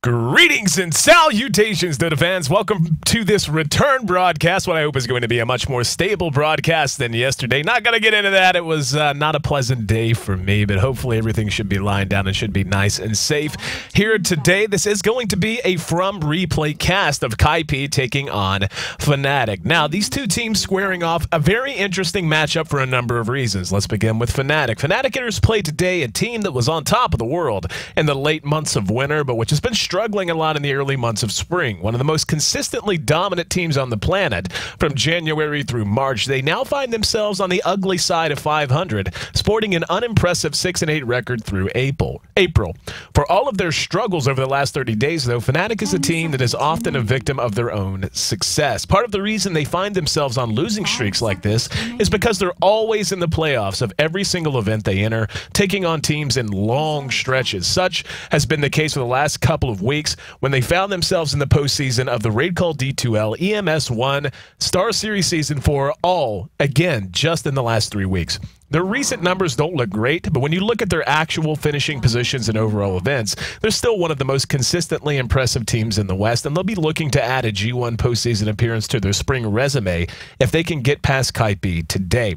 Greetings and salutations, Dota fans. Welcome to this return broadcast, what I hope is going to be a much more stable broadcast than yesterday. Not going to get into that. It was not a pleasant day for me, but hopefully everything should be lying down and should be nice and safe. Here today, this is going to be a From Replay cast of Kaipi taking on Fnatic. Now, these two teams squaring off a very interesting matchup for a number of reasons. Let's begin with Fnatic. Fnatic enters play today, a team that was on top of the world in the late months of winter, but which has been struggling a lot in the early months of spring. One of the most consistently dominant teams on the planet from January through March. They now find themselves on the ugly side of 500, sporting an unimpressive 6-8 record through April. For all of their struggles over the last 30 days, though, Fnatic is a team that is often a victim of their own success. Part of the reason they find themselves on losing streaks like this is because they're always in the playoffs of every single event they enter, taking on teams in long stretches. Such has been the case for the last couple of weeks when they found themselves in the postseason of the raid called D2L, EMS1, Star Series Season 4, all, again, just in the last 3 weeks. Their recent numbers don't look great, but when you look at their actual finishing positions in overall events, they're still one of the most consistently impressive teams in the West, and they'll be looking to add a G1 postseason appearance to their spring resume if they can get past Kaipi today.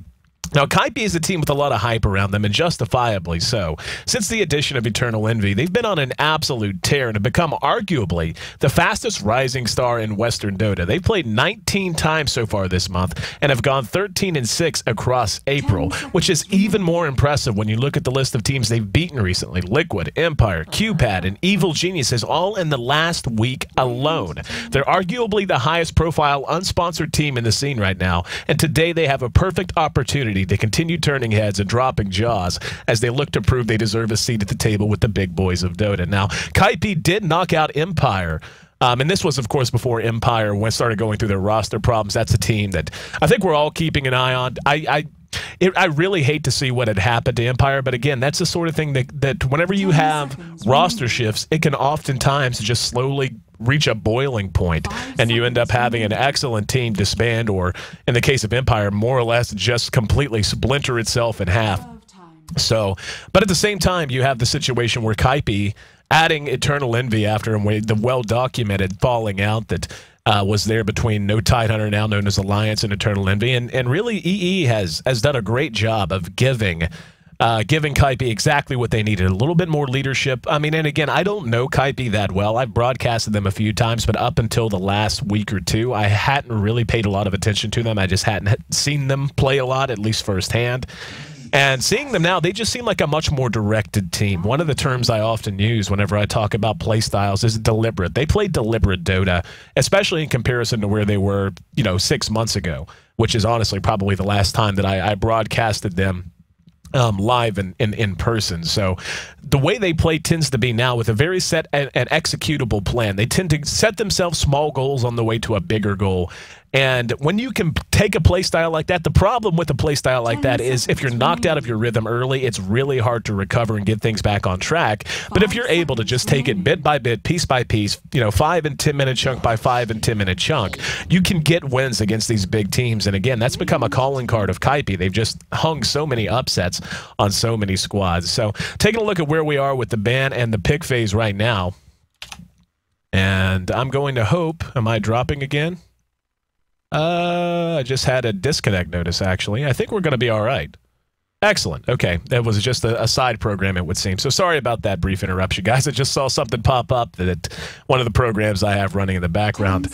Now, Kaipi is a team with a lot of hype around them, and justifiably so. Since the addition of Eternal Envy, they've been on an absolute tear and have become arguably the fastest rising star in Western Dota. They've played 19 times so far this month and have gone 13-6 across April, which is even more impressive when you look at the list of teams they've beaten recently. Liquid, Empire, QPad, and Evil Geniuses all in the last week alone. They're arguably the highest profile unsponsored team in the scene right now, and today they have a perfect opportunity to continue turning heads and dropping jaws as they look to prove they deserve a seat at the table with the big boys of Dota. Now, Kaipi did knock out Empire, and this was, of course, before Empire started going through their roster problems. That's a team that I think we're all keeping an eye on. I really hate to see what had happened to Empire, but again, that's the sort of thing that whenever you have roster shifts, it can oftentimes just slowly reach a boiling point, and you end up having an excellent team disband, or in the case of Empire, more or less just completely splinter itself in half. So, but at the same time, you have the situation where Kaipi adding Eternal Envy after the well-documented falling out that was there between No Tidehunter, now known as Alliance, and Eternal Envy, and really EE has done a great job of giving Kaipi exactly what they needed, a little bit more leadership. I mean, and again, I don't know Kaipi that well. I've broadcasted them a few times, but up until the last week or two, I hadn't really paid a lot of attention to them. I just hadn't seen them play a lot, at least firsthand. And seeing them now, they just seem like a much more directed team. One of the terms I often use whenever I talk about play styles is deliberate. They play deliberate Dota, especially in comparison to where they were, 6 months ago, which is honestly probably the last time that I broadcasted them live and in person. So the way they play tends to be now with a very set and executable plan. They tend to set themselves small goals on the way to a bigger goal. And when you can take a play style like that, the problem with a play style like that is if you're knocked out of your rhythm early, it's really hard to recover and get things back on track. But if you're able to just take it bit by bit, piece by piece, 5 and 10 minute chunk by 5 and 10 minute chunk, you can get wins against these big teams. And again, that's become a calling card of Kaipi. They've just hung so many upsets on so many squads. So taking a look at where we are with the ban and the pick phase right now. And I'm going to hope, am I dropping again? I just had a disconnect notice, actually. I think we're going to be all right. Excellent. Okay. That was just a side program, it would seem. So sorry about that brief interruption, guys. I just saw something pop up that one of the programs I have running in the background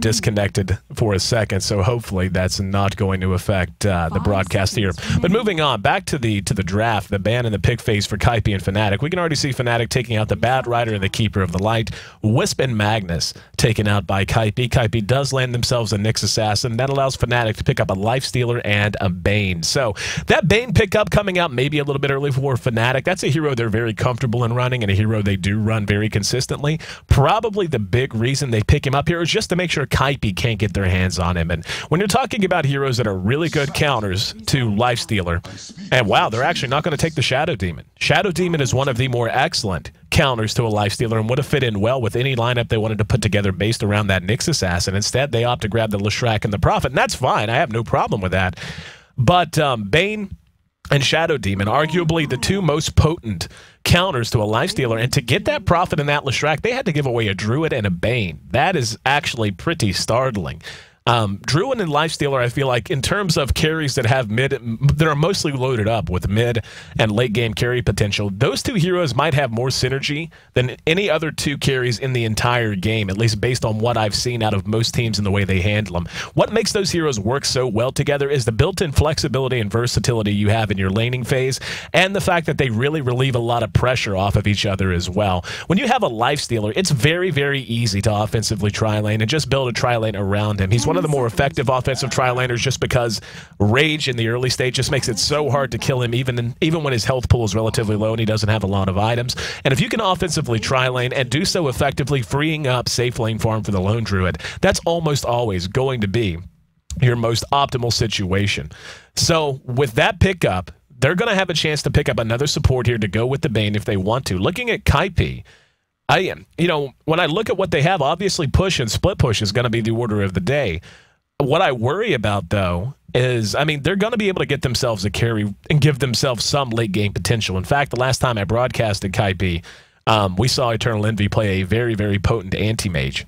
disconnected for a second. So hopefully that's not going to affect the broadcast here. But moving on, back to the draft, the ban and the pick phase for Kaipi and Fnatic. We can already see Fnatic taking out the Bad Rider and the Keeper of the Light. Wisp and Magnus taken out by Kaipi. Kaipi does land themselves a Nyx Assassin. That allows Fnatic to pick up a Lifestealer and a Bane. So that Bane pickup coming out maybe a little bit early for Fnatic. That's a hero they're very comfortable in running and a hero they do run very consistently. Probably the big reason they pick him up here is just to make sure Kaipi can't get their hands on him. And when you're talking about heroes that are really good counters to Lifestealer, and wow, they're actually not going to take the Shadow Demon. Shadow Demon is one of the more excellent counters to a Lifestealer and would have fit in well with any lineup they wanted to put together based around that Nyx Assassin. Instead, they opt to grab the Leshrac and the Prophet, and that's fine. I have no problem with that. But Bane and Shadow Demon, arguably the two most potent counters to a Lifestealer. And to get that Prophet and that Leshrac, they had to give away a Druid and a Bane. That is actually pretty startling. Druid and Lifestealer, I feel like, in terms of carries that have mid, that are mostly loaded up with mid and late game carry potential, those two heroes might have more synergy than any other two carries in the entire game, at least based on what I've seen out of most teams and the way they handle them. What makes those heroes work so well together is the built-in flexibility and versatility you have in your laning phase, and the fact that they really relieve a lot of pressure off of each other as well. When you have a Lifestealer, it's very, very easy to offensively tri-lane and just build a tri-lane around him. He's one of the more effective offensive tri-laners just because Rage in the early stage just makes it so hard to kill him even when his health pool is relatively low and he doesn't have a lot of items. And if you can offensively tri-lane and do so effectively, freeing up safe lane farm for the lone druid, that's almost always going to be your most optimal situation. So with that pickup, they're going to have a chance to pick up another support here to go with the Bane if they want to. Looking at Kaipi, when I look at what they have, obviously push and split push is going to be the order of the day. What I worry about, though, is, I mean, they're going to be able to get themselves a carry and give themselves some late game potential. In fact, the last time I broadcasted Kaipi, we saw Eternal Envy play a very, very potent anti-mage.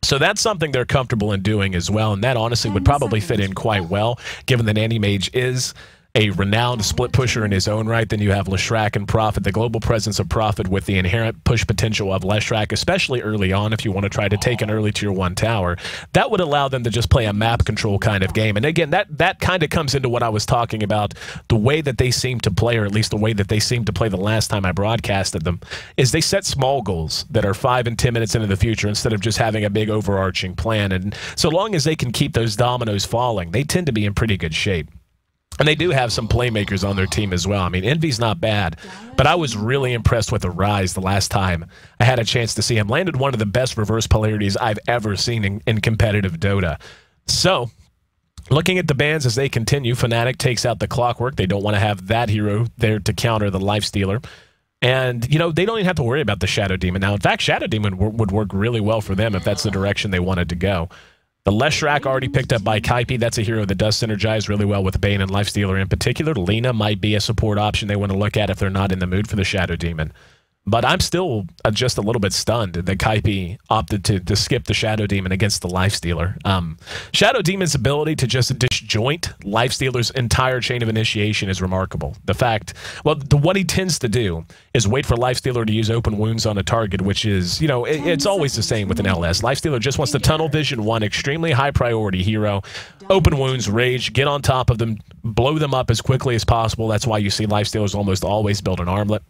So that's something they're comfortable in doing as well, and that honestly would probably fit in quite well, given that anti-mage is a renowned split pusher in his own right. Then you have Leshrac and Prophet, the global presence of Prophet with the inherent push potential of Leshrac, especially early on if you want to try to take an early tier 1 tower. That would allow them to just play a map control kind of game. And again, that kind of comes into what I was talking about, the way that they seem to play, or at least the way that they seemed to play the last time I broadcasted them, is they set small goals that are 5 and 10 minutes into the future instead of just having a big overarching plan. And so long as they can keep those dominoes falling, they tend to be in pretty good shape. And they do have some playmakers on their team as well. I mean, Envy's not bad, but I was really impressed with the Rise the last time I had a chance to see him. Landed one of the best reverse polarities I've ever seen in competitive Dota. So, looking at the bans as they continue, Fnatic takes out the Clockwork. They don't want to have that hero there to counter the Lifestealer. And, they don't even have to worry about the Shadow Demon. Now, in fact, Shadow Demon would work really well for them if that's the direction they wanted to go. The Leshrac already picked up by Kaipi. That's a hero that does synergize really well with Bane and Lifestealer in particular. Lina might be a support option they want to look at if they're not in the mood for the Shadow Demon. But I'm still just a little bit stunned that Kaipi opted to skip the Shadow Demon against the Lifestealer. Shadow Demon's ability to just disjoint Lifestealer's entire chain of initiation is remarkable. The fact, what he tends to do is wait for Lifestealer to use open wounds on a target, which is, it's always the same with an LS. Lifestealer just wants to tunnel vision one extremely high priority hero, open wounds, rage, get on top of them, blow them up as quickly as possible. That's why you see Lifestealers almost always build an armlet.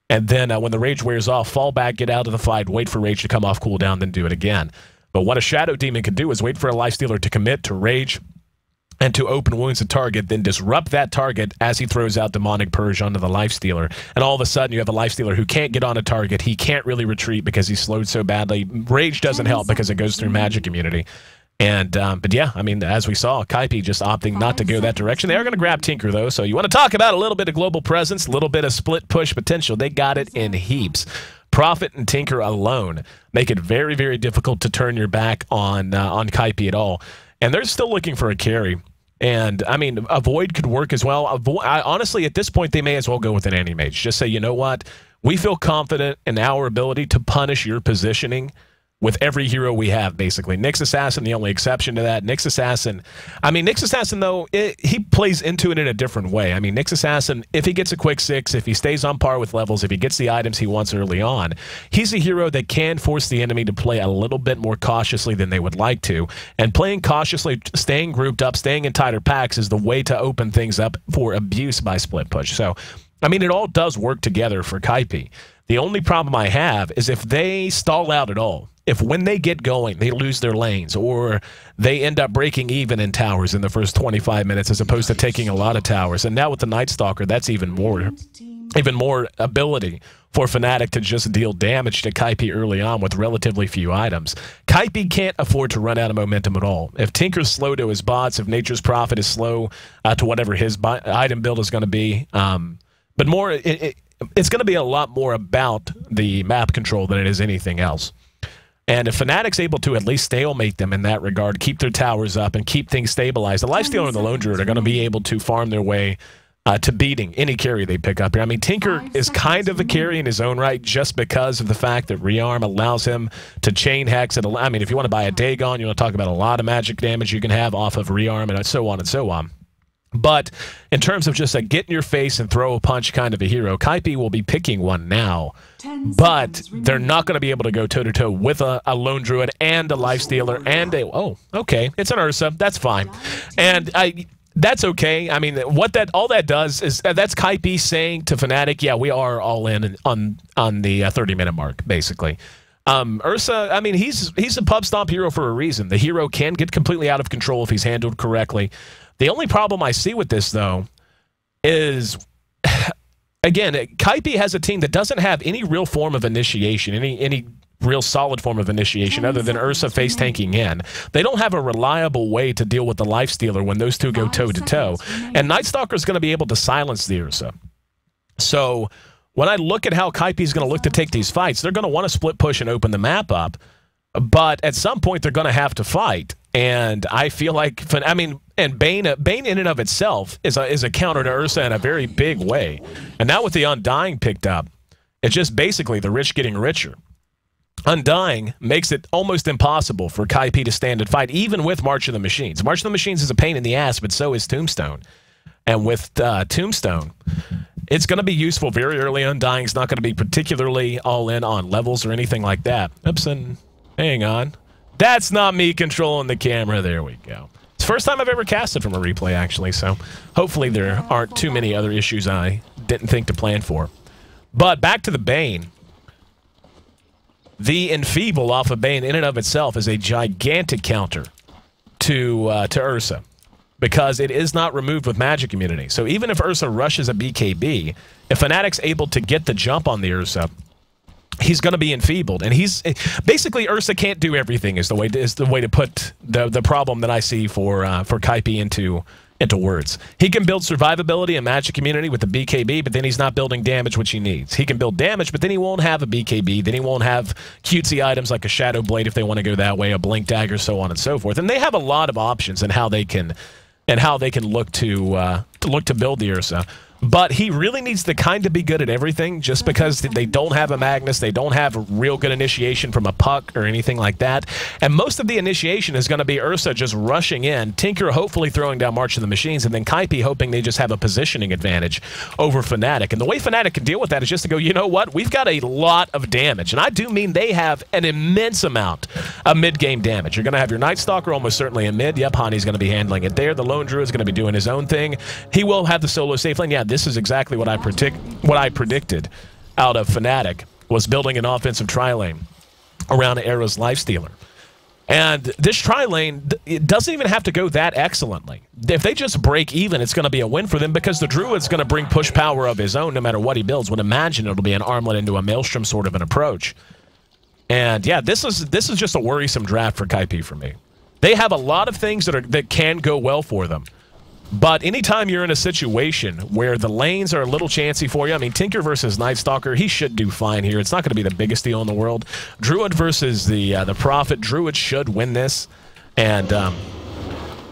And then when the rage wears off, fall back, get out of the fight, wait for rage to come off cooldown, then do it again. But what a Shadow Demon can do is wait for a Lifestealer to commit to rage and to open wounds a target, then disrupt that target as he throws out Demonic Purge onto the Lifestealer. And all of a sudden, you have a Lifestealer who can't get on a target. He can't really retreat because he's slowed so badly. Rage doesn't help because it goes through magic immunity. And, but yeah, I mean, as we saw, Kaipi just opting not to go that direction. They are going to grab Tinker, though, so you want to talk about a little bit of global presence, a little bit of split push potential. They got it in heaps. Prophet and Tinker alone make it very, very difficult to turn your back on Kaipi at all. And they're still looking for a carry. And, I mean, a Void could work as well. Honestly, at this point, they may as well go with an anti-mage. Just say, you know what? We feel confident in our ability to punish your positioning with every hero we have, basically. Nyx Assassin, the only exception to that. Nyx Assassin, though, he plays into it in a different way. I mean, Nyx Assassin, if he gets a quick 6, if he stays on par with levels, if he gets the items he wants early on, he's a hero that can force the enemy to play a little bit more cautiously than they would like to. And playing cautiously, staying grouped up, staying in tighter packs is the way to open things up for abuse by split push. So, I mean, it all does work together for Kaipi. The only problem I have is if they stall out at all, if when they get going, they lose their lanes, or they end up breaking even in towers in the first 25 minutes as opposed to taking a lot of towers. And now with the Night Stalker, that's even more ability for Fnatic to just deal damage to Kaipi early on with relatively few items. Kaipi can't afford to run out of momentum at all. If Tinker's slow to his bots, if Nature's Prophet is slow to whatever his item build is going to be, but more, it's going to be a lot more about the map control than it is anything else. And if Fnatic's able to at least stalemate them in that regard, keep their towers up and keep things stabilized, the Lifestealer and the Lone Druid are going to be able to farm their way to beating any carry they pick up here. I mean, Tinker is kind of a carry in his own right just because of the fact that Rearm allows him to chain hex. I mean, if you want to buy a Dagon, you want to talk about a lot of magic damage you can have off of Rearm and so on and so on. But in terms of just a get in your face and throw a punch kind of a hero, Kaipi will be picking one now. But they're not going to be able to go toe-to-toe with a Lone Druid and a Lifestealer and a... Oh, okay. It's an Ursa. That's fine. And that's okay. I mean, all that does is that's Kaipi saying to Fnatic, yeah, we are all in on the 30-minute mark, basically. Ursa, I mean, he's a pub stomp hero for a reason. The hero can get completely out of control if he's handled correctly. The only problem I see with this, though, is, again, Kaipi has a team that doesn't have any real form of initiation, any real solid form of initiation other than Ursa face tanking in. They don't have a reliable way to deal with the Lifestealer when those two go toe-to-toe. And Night Stalker is going to be able to silence the Ursa. So when I look at how Kaipi is going to look to take these fights, they're going to want to split push and open the map up. But at some point, they're going to have to fight. And I feel like, I mean, and Bane in and of itself is a counter to Ursa in a very big way. And now with the Undying picked up, it's just basically the rich getting richer. Undying makes it almost impossible for Kaipi to stand and fight, even with March of the Machines. March of the Machines is a pain in the ass, but so is Tombstone. And with Tombstone, it's going to be useful very early. Undying is not going to be particularly all in on levels or anything like that. Oops, and hang on. That's not me controlling the camera. There we go. It's the first time I've ever casted from a replay, actually, so hopefully there aren't too many other issues I didn't think to plan for. But back to the Bane. The Enfeeble off of Bane in and of itself is a gigantic counter to Ursa because it is not removed with magic immunity. So even if Ursa rushes a BKB, if Fnatic's able to get the jump on the Ursa, he's going to be enfeebled, and he's basically Ursa can't do everything. Is the way to put the problem that I see for Kaipi into words. He can build survivability and magic immunity with the BKB, but then he's not building damage, which he needs. He can build damage, but then he won't have a BKB. Then he won't have cutesy items like a Shadow Blade if they want to go that way, a Blink Dagger, so on and so forth. And they have a lot of options in how they can look to build the Ursa. But he really needs to kind of be good at everything just because they don't have a Magnus, they don't have a real good initiation from a Puck or anything like that. And most of the initiation is going to be Ursa just rushing in, Tinker hopefully throwing down March of the Machines, and then Kaipi hoping they just have a positioning advantage over Fnatic. And the way Fnatic can deal with that is just to go, you know what, we've got a lot of damage. And I do mean they have an immense amount of mid-game damage. You're going to have your Night Stalker almost certainly in mid. Yep, Hani's going to be handling it there. The Lone Druid is going to be doing his own thing. He will have the solo safe lane. Yeah, this is exactly what I predicted out of Fnatic, was building an offensive tri-lane around Era's Lifestealer. And this tri-lane, it doesn't even have to go that excellently. If they just break even, it's going to be a win for them because the Druid's going to bring push power of his own no matter what he builds. Would imagine it'll be an armlet into a Maelstrom sort of an approach. And yeah, this is just a worrisome draft for Kaipi for me. They have a lot of things that can go well for them. But anytime you're in a situation where the lanes are a little chancy for you, I mean, Tinker versus Night Stalker, he should do fine here. It's not going to be the biggest deal in the world. Druid versus the Prophet, Druid should win this. And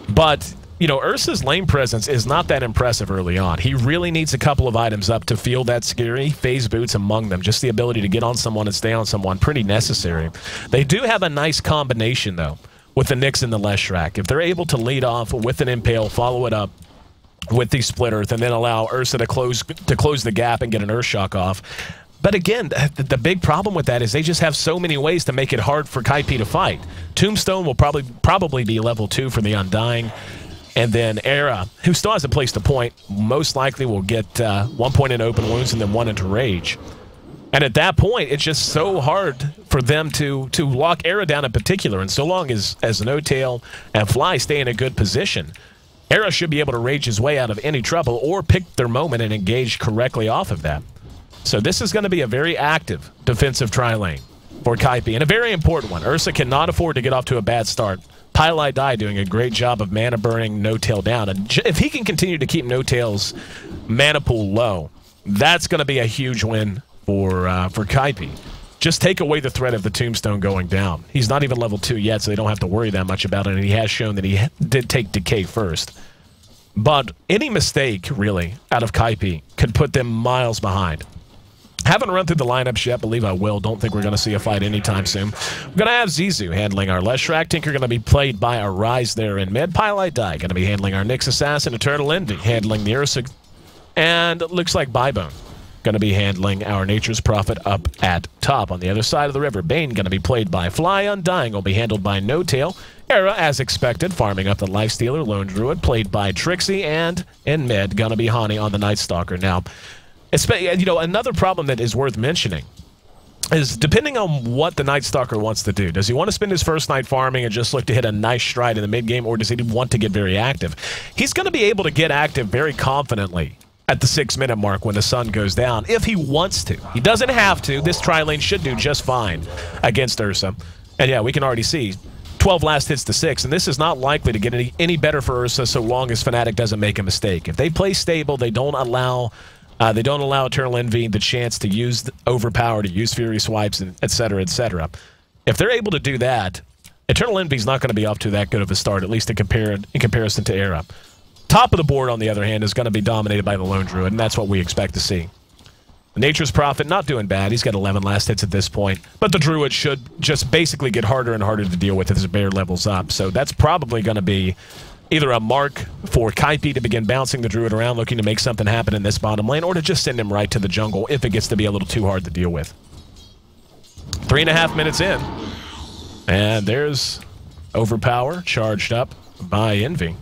but you know, Ursa's lane presence is not that impressive early on. He really needs a couple of items up to feel that scary. Phase boots among them, just the ability to get on someone and stay on someone, pretty necessary. They do have a nice combination though, with the Nyx and the Leshrac. If they're able to lead off with an Impale, follow it up with the Split Earth, and then allow Ursa to close the gap and get an Earthshock off. But again, the big problem with that is they just have so many ways to make it hard for Kaipi to fight. Tombstone will probably be level 2 for the Undying. And then Era, who still has a place to point, most likely will get 1 point in open wounds and then 1 into rage. And at that point, it's just so hard for them to lock Era down in particular. And so long as No-Tail and Fly stay in a good position, Era should be able to rage his way out of any trouble or pick their moment and engage correctly off of that. So this is going to be a very active defensive tri-lane for Kaipi, and a very important one. Ursa cannot afford to get off to a bad start. Pylai Dai doing a great job of mana burning No-Tail down. And if he can continue to keep No-Tail's mana pool low, that's going to be a huge win for Kaipi. Just take away the threat of the Tombstone going down. He's not even level 2 yet, so they don't have to worry that much about it, and he has shown that he did take Decay first. But any mistake, really, out of Kaipi could put them miles behind. Haven't run through the lineups yet. Believe I will. Don't think we're going to see a fight anytime soon. We're going to have Zizou handling our Leshrac. Tinker going to be played by Arise there in mid. Pylite Die going to be handling our Nyx Assassin. Eternal Envy handling the Ursa. And it looks like Bybone going to be handling our Nature's Prophet up at top. On the other side of the river, Bane going to be played by Fly. Undying will be handled by No Tail. Era, as expected, farming up the Lifestealer. Lone Druid played by Trixie. And in mid, going to be Hani on the Night Stalker. Now, you know, another problem that is worth mentioning is depending on what the Night Stalker wants to do. Does he want to spend his first night farming and just look to hit a nice stride in the mid game, or does he want to get very active? He's going to be able to get active very confidently at the 6-minute mark when the sun goes down, if he wants to. He doesn't have to. This tri-lane should do just fine against Ursa. And yeah, we can already see 12 last hits to 6, and this is not likely to get any better for Ursa so long as Fnatic doesn't make a mistake. If they play stable, they don't allow Eternal Envy the chance to use Overpower, to use Fury Swipes, and et cetera, et cetera. If they're able to do that, Eternal Envy's not going to be off to that good of a start, at least in comparison to Era. Top of the board, on the other hand, is going to be dominated by the Lone Druid, and that's what we expect to see. Nature's Prophet, not doing bad. He's got 11 last hits at this point. But the Druid should just basically get harder and harder to deal with as bear levels up. So that's probably going to be either a mark for Kaipi to begin bouncing the Druid around, looking to make something happen in this bottom lane, or to just send him right to the jungle if it gets to be a little too hard to deal with. 3.5 minutes in. And there's Overpower charged up by Envy.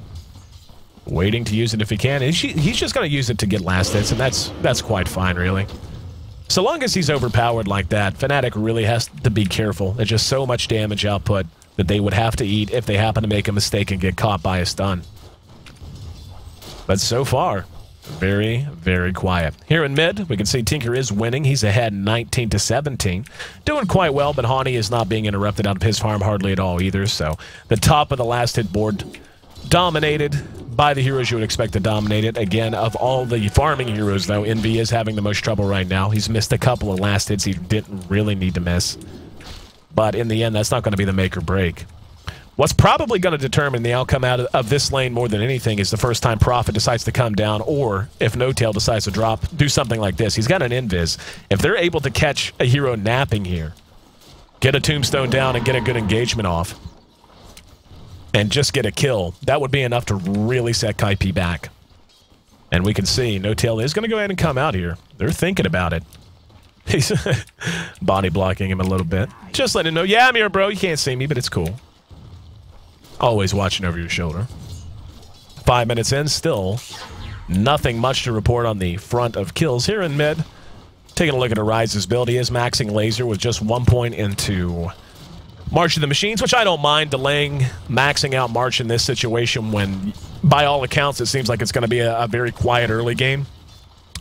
Waiting to use it if he can. He's just going to use it to get last hits, and that's quite fine, really. So long as he's overpowered like that, Fnatic really has to be careful. There's just so much damage output that they would have to eat if they happen to make a mistake and get caught by a stun. But so far, very, very quiet. Here in mid, we can see Tinker is winning. He's ahead 19-17. Doing quite well, but Hani is not being interrupted out of his farm hardly at all either. So the top of the last hit board dominated by the heroes you would expect to dominate it. Again, of all the farming heroes, though, Envy is having the most trouble right now. He's missed a couple of last hits he didn't really need to miss. But in the end, that's not going to be the make or break. What's probably going to determine the outcome out of this lane more than anything is the first time Prophet decides to come down, or if No Tail decides to drop, do something like this. He's got an invis. If they're able to catch a hero napping here, get a tombstone down and get a good engagement off, and just get a kill, that would be enough to really set Kaipi back. And we can see No Tail is going to go ahead and come out here. They're thinking about it. He's body blocking him a little bit. Just letting him know, yeah, I'm here, bro. You can't see me, but it's cool. Always watching over your shoulder. 5 minutes in, still nothing much to report on the front of kills here in mid. Taking a look at Arise's build. He is maxing Laser with just 1 point into March of the Machines, which I don't mind delaying maxing out March in this situation when, by all accounts, it seems like it's going to be a very quiet early game.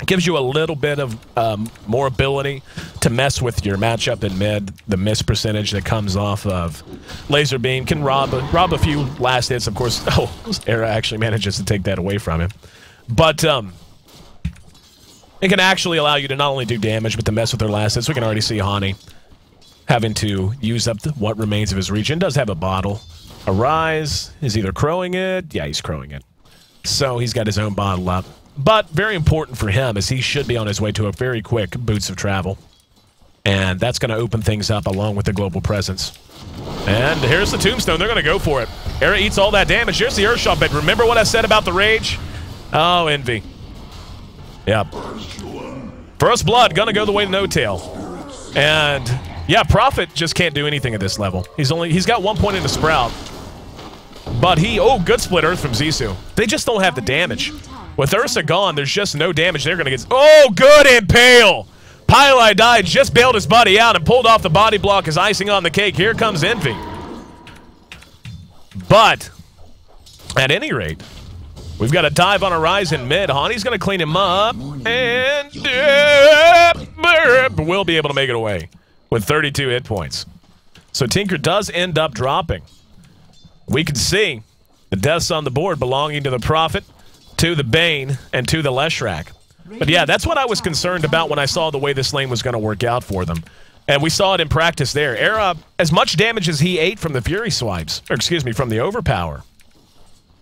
It gives you a little bit of more ability to mess with your matchup in mid. The miss percentage that comes off of Laser Beam can rob a few last hits. Of course, Era actually manages to take that away from him. But it can actually allow you to not only do damage, but to mess with their last hits. We can already see Hani having to use up what remains of his regen. Does have a bottle. Arise is either crowing it. Yeah, he's crowing it. So he's got his own bottle up. But very important for him, as he should be on his way to a very quick Boots of Travel. And that's going to open things up along with the global presence. And here's the tombstone. They're going to go for it. Era eats all that damage. Here's the Earthshot bit. Remember what I said about the rage? Oh, Envy. Yep. First blood, going to go the way to No Tail. And yeah, Prophet just can't do anything at this level. He's got 1 point into Sprout. But good split Earth from Zizou. They just don't have the damage. With Ursa gone, there's just no damage they're going to get. Oh, good Impale! Pylite died, just bailed his buddy out and pulled off the body block as icing on the cake. Here comes Envy. But, at any rate, we've got a dive on Arise in mid. Hani's going to clean him up. And will be able to make it away with 32 hit points. So Tinker does end up dropping. We can see the deaths on the board belonging to the Prophet, to the Bane, and to the Leshrac. But yeah, that's what I was concerned about when I saw the way this lane was going to work out for them. And we saw it in practice there. Era, as much damage as he ate from the Fury Swipes, or excuse me, from the Overpower,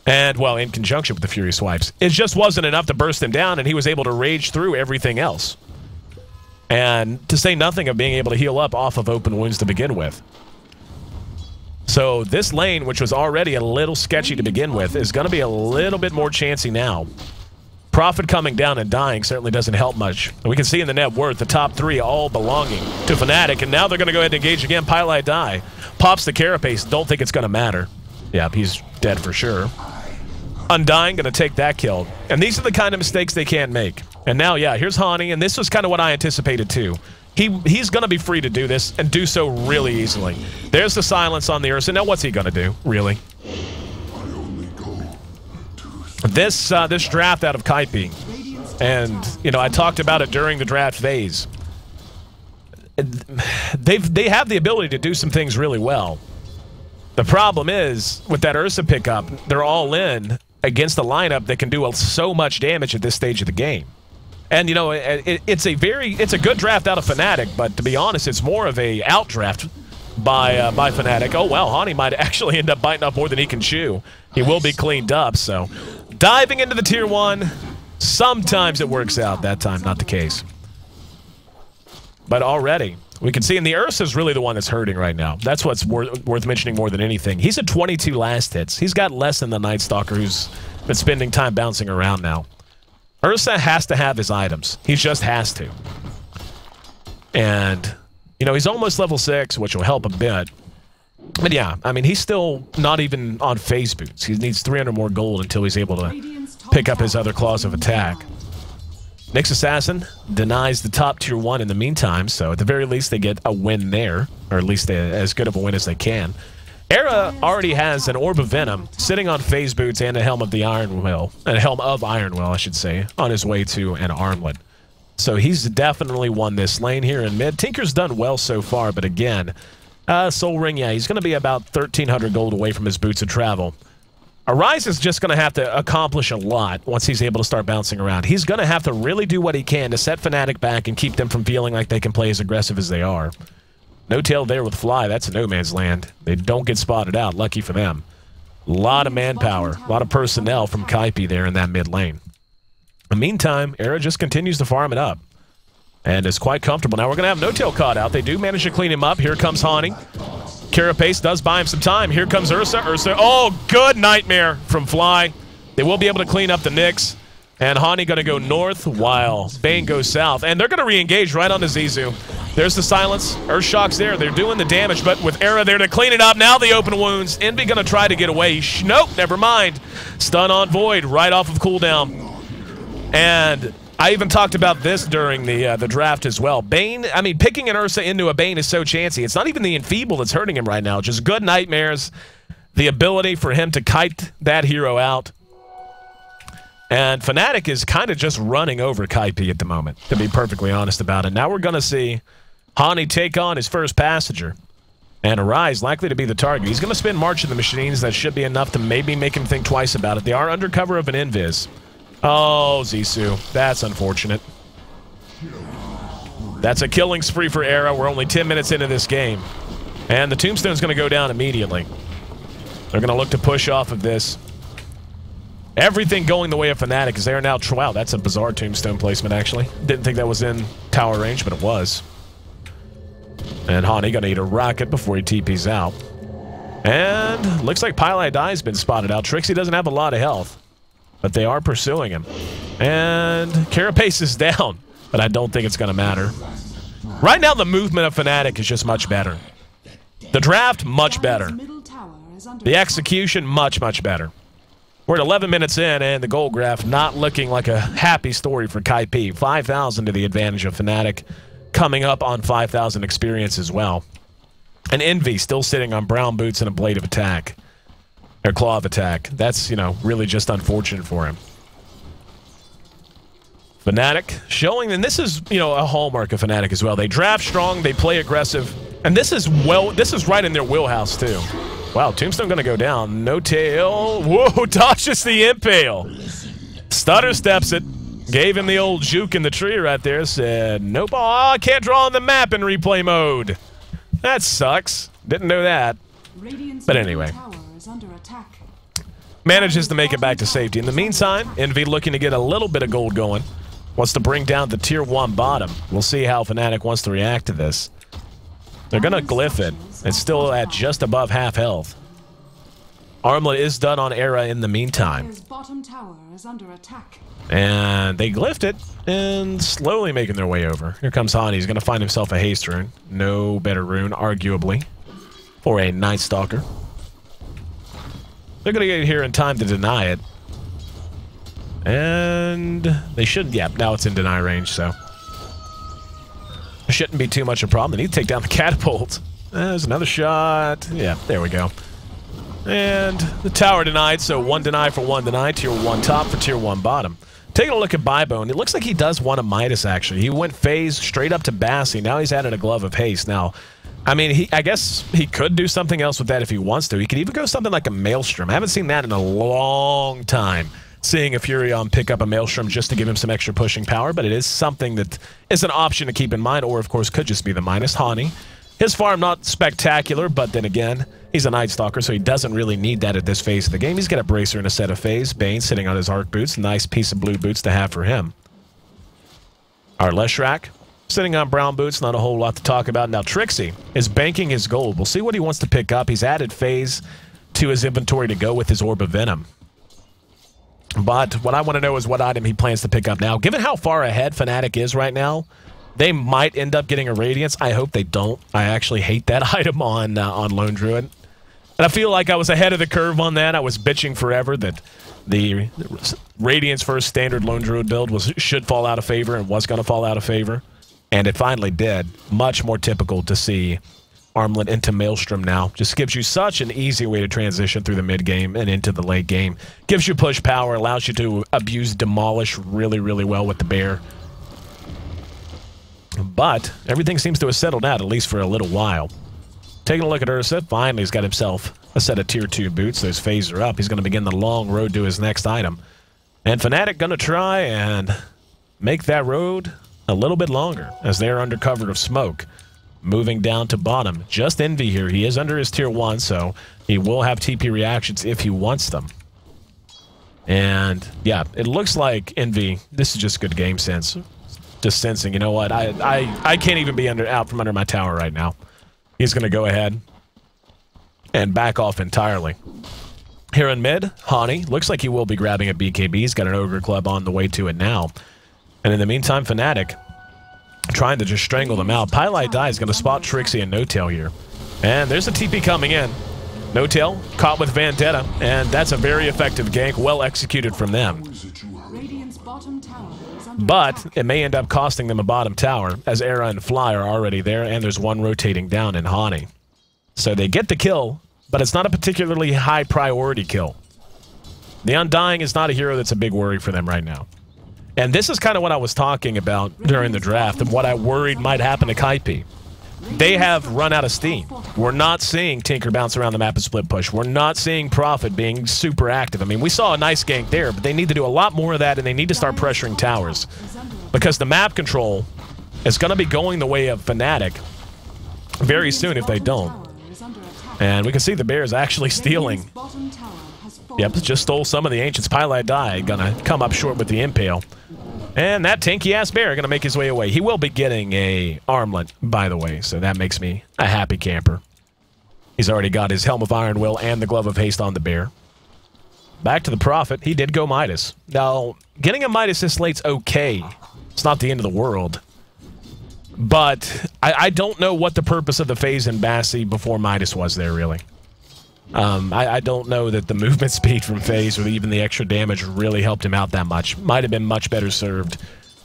And, well, in conjunction with the Fury Swipes. It just wasn't enough to burst him down, and he was able to rage through everything else. And to say nothing of being able to heal up off of open wounds to begin with. So this lane, which was already a little sketchy to begin with, is going to be a little bit more chancy now. Prophet coming down and dying certainly doesn't help much. And we can see in the net worth, the top 3 all belonging to Fnatic, and now they're going to go ahead and engage again. Pylai die. Pops the Carapace. Don't think it's going to matter. Yep, he's dead for sure. Undying, going to take that kill. And these are the kind of mistakes they can't make. And now, yeah, here's Hani, and this was kind of what I anticipated too. He's going to be free to do this, and do so really easily. There's the silence on the Ursa. Now what's he going to do, really? This draft out of Kaipi, and, you know, I talked about it during the draft phase. They have the ability to do some things really well. The problem is, with that Ursa pickup, they're all in against the lineup that can do so much damage at this stage of the game. And, you know, it's a good draft out of Fnatic, but to be honest, it's more of a outdraft by Fnatic. Oh, wow, Hani might actually end up biting off more than he can chew. He will be cleaned up, so diving into the Tier 1, sometimes it works out. That time, not the case. But already, we can see, and the Ursa is really the one that's hurting right now. That's what's worth mentioning more than anything. He's at 22 last hits. He's got less than the Night Stalker, who's been spending time bouncing around now. Ursa has to have his items. He just has to. And, you know, he's almost level 6, which will help a bit. But yeah, I mean, he's still not even on phase boots. He needs 300 more gold until he's able to pick up his other claws of attack. Nyx Assassin denies the top Tier 1 in the meantime, so at the very least they get a win there, or at least as good of a win as they can. Era already has an Orb of Venom sitting on phase boots and a Helm of the Iron Will, a Helm of Iron Will, I should say, on his way to an armlet. So he's definitely won this lane here in mid. Tinker's done well so far, but again, Soul Ring, yeah, he's going to be about 1,300 gold away from his boots of travel. Arise is just going to have to accomplish a lot once he's able to start bouncing around. He's going to have to really do what he can to set Fnatic back and keep them from feeling like they can play as aggressive as they are. No tail there with Fly. That's a no man's land. They don't get spotted out. Lucky for them. A lot of manpower, a lot of personnel from Kaipi there in that mid lane. In the meantime, Era just continues to farm it up and is quite comfortable. Now we're going to have No Tail caught out. They do manage to clean him up. Here comes Hani. Carapace does buy him some time. Here comes Ursa. Ursa, oh, good nightmare from Fly. They will be able to clean up the Nyx. And Hani going to go north while Bane goes south. And they're going to re-engage right on the Zizu. There's the silence. Earthshock's there. They're doing the damage, but with Era there to clean it up. Now the open wounds. Envy going to try to get away. Nope, never mind. Stun on Void right off of cooldown. And I even talked about this during the draft as well. Bane, I mean, picking an Ursa into a Bane is so chancy. It's not even the Enfeeble that's hurting him right now. Just good nightmares. The ability for him to kite that hero out. And Fnatic is kind of just running over Kaipi at the moment, to be perfectly honest about it. Now we're going to see Hani take on his first passenger. And Arise likely to be the target. He's going to spin March of the Machines. That should be enough to maybe make him think twice about it. They are under cover of an Invis. Oh, Zissou. That's unfortunate. That's a killing spree for Era. We're only 10 minutes into this game. And the Tombstone's going to go down immediately. They're going to look to push off of this. Everything going the way of Fnatic is there now. Wow, that's a bizarre Tombstone placement, actually. Didn't think that was in tower range, but it was. And Hani going to eat a rocket before he TP's out. And looks like Pylai Die's been spotted out. Trixie doesn't have a lot of health, but they are pursuing him. And Carapace is down, but I don't think it's going to matter. Right now, the movement of Fnatic is just much better. The draft, much better. The execution, much, much better. We're at 11 minutes in, and the goal graph not looking like a happy story for Kaipi. 5,000 to the advantage of Fnatic, coming up on 5,000 experience as well. And Envy still sitting on brown boots and a blade of attack. Or claw of attack. That's, you know, really just unfortunate for him. Fnatic showing, and this is, you know, a hallmark of Fnatic as well. They draft strong, they play aggressive, and this is right in their wheelhouse too. Wow, Tombstone gonna go down. No tail. Whoa, dodges the impale. Stutter steps it. Gave him the old juke in the tree right there. Said, nope, oh, I can't draw on the map in replay mode. That sucks. Didn't know that. But anyway. Manages to make it back to safety. In the meantime, Envy looking to get a little bit of gold going. Wants to bring down the tier 1 bottom. We'll see how Fnatic wants to react to this. They're going to glyph it. It's still at just above half health. Armlet is done on Era in the meantime. His bottom tower is under attack. And they glyphed it and slowly making their way over. Here comes Hani. He's going to find himself a haste rune. No better rune, arguably, for a Night Stalker. They're going to get here in time to deny it. And they should, yeah, now it's in deny range, so. It shouldn't be too much of a problem. They need to take down the catapult. There's another shot. Yeah, there we go. And the tower denied, so 1 deny for 1 deny. Tier 1 top for tier 1 bottom. Taking a look at Bybone, it looks like he does want a Midas, actually. He went phase straight up to Bassi. Now he's added a Glove of Haste. Now, I mean, I guess he could do something else with that if he wants to. He could even go something like a Maelstrom. I haven't seen that in a long time. Seeing a Furion pick up a Maelstrom just to give him some extra pushing power, but it is something that is an option to keep in mind, or of course could just be the minus. Hani, his farm not spectacular, but then again, he's a Night Stalker, so he doesn't really need that at this phase of the game. He's got a Bracer and a set of phase. Bane sitting on his Arc Boots. Nice piece of blue boots to have for him. Our Leshrac sitting on brown boots. Not a whole lot to talk about. Now Trixie is banking his gold. We'll see what he wants to pick up. He's added phase to his inventory to go with his Orb of Venom. But what I want to know is what item he plans to pick up now. Given how far ahead Fnatic is right now, they might end up getting a Radiance. I hope they don't. I actually hate that item on Lone Druid. And I feel like I was ahead of the curve on that. I was bitching forever that the Radiance first standard Lone Druid build should fall out of favor and was going to fall out of favor. And it finally did. Much more typical to see Armlet into Maelstrom now. Just gives you such an easy way to transition through the mid game and into the late game. Gives you push power, allows you to abuse Demolish really, really well with the bear. But everything seems to have settled out, at least for a little while. Taking a look at Ursa, finally he's got himself a set of tier 2 boots. Those phase are up. He's going to begin the long road to his next item. And Fnatic going to try and make that road a little bit longer as they're under cover of smoke. Moving down to bottom. Just Envy here. He is under his tier 1, so he will have TP reactions if he wants them. And, yeah, it looks like Envy, this is just good game sense. Just sensing, you know what, I can't even be out from under my tower right now. He's going to go ahead and back off entirely. Here in mid, Hani, looks like he will be grabbing a BKB. He's got an Ogre Club on the way to it now. And in the meantime, Fnatic trying to just strangle them out. Pylite Die is going to spot Trixie and No-Tail here. And there's a TP coming in. No-Tail caught with Vendetta, and that's a very effective gank, well executed from them. But it may end up costing them a bottom tower, as Era and Fly are already there, and there's one rotating down in Hani. So they get the kill, but it's not a particularly high priority kill. The Undying is not a hero that's a big worry for them right now. And this is kind of what I was talking about during the draft and what I worried might happen to Kaipi. They have run out of steam. We're not seeing Tinker bounce around the map and split push. We're not seeing Prophet being super active. I mean, we saw a nice gank there, but they need to do a lot more of that, and they need to start pressuring towers. Because the map control is going to be going the way of Fnatic very soon if they don't. And we can see the Bears actually stealing. Yep, just stole some of the Ancients. Pylite Die gonna come up short with the Impale. And that tanky-ass bear gonna make his way away. He will be getting a armlet, by the way, so that makes me a happy camper. He's already got his Helm of Iron Will and the Glove of Haste on the bear. Back to the Prophet. He did go Midas. Now, getting a Midas this late's okay. It's not the end of the world. But I don't know what the purpose of the phase in Bassi before Midas was there, really. I don't know that the movement speed from phase or even the extra damage really helped him out that much. Might have been much better served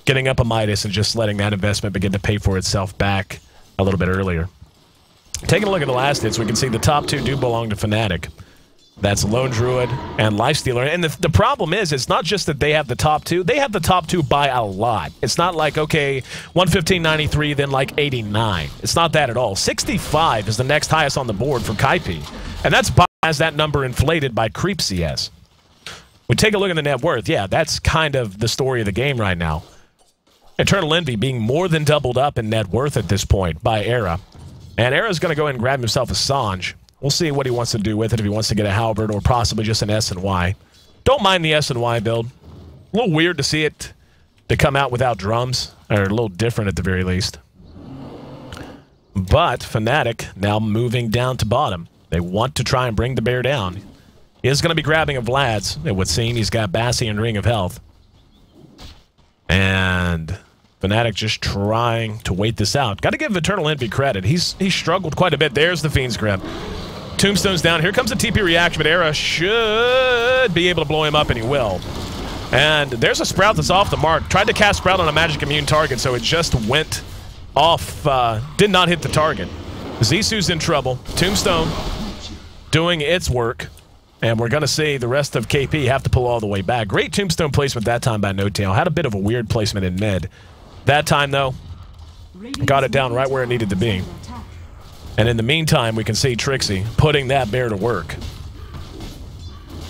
getting up a Midas and just letting that investment begin to pay for itself back a little bit earlier. Taking a look at the last hits, we can see the top two do belong to Fnatic. That's Lone Druid and Lifestealer. And the problem is, it's not just that they have the top two. They have the top two by a lot. It's not like, okay, 115.93, then like 89. It's not that at all. 65 is the next highest on the board for Kaipi. And that's as that number inflated by Creep CS. We take a look at the net worth. Yeah, that's kind of the story of the game right now. Eternal Envy being more than doubled up in net worth at this point by Era. And Era's going to go ahead and grab himself a Sange. We'll see what he wants to do with it, if he wants to get a halberd or possibly just an S and Y. Don't mind the S and Y build. A little weird to see it to come out without drums, or a little different at the very least. But Fnatic now moving down to bottom. They want to try and bring the bear down. He is going to be grabbing a Vlad's. It would seem he's got Bassi and Ring of Health. And Fnatic just trying to wait this out. Got to give Eternal Envy credit. He's struggled quite a bit. There's the Fiend's Grip. Tombstone's down. Here comes a TP reaction, but Era should be able to blow him up, and he will. And there's a Sprout that's off the mark. Tried to cast Sprout on a magic immune target, so it just went off. Did not hit the target. Zisu's in trouble. Tombstone doing its work. And we're going to see the rest of KP have to pull all the way back. Great Tombstone placement that time by No-Tail. Had a bit of a weird placement in mid. That time, though, got it down right where it needed to be. And in the meantime, we can see Trixie putting that bear to work.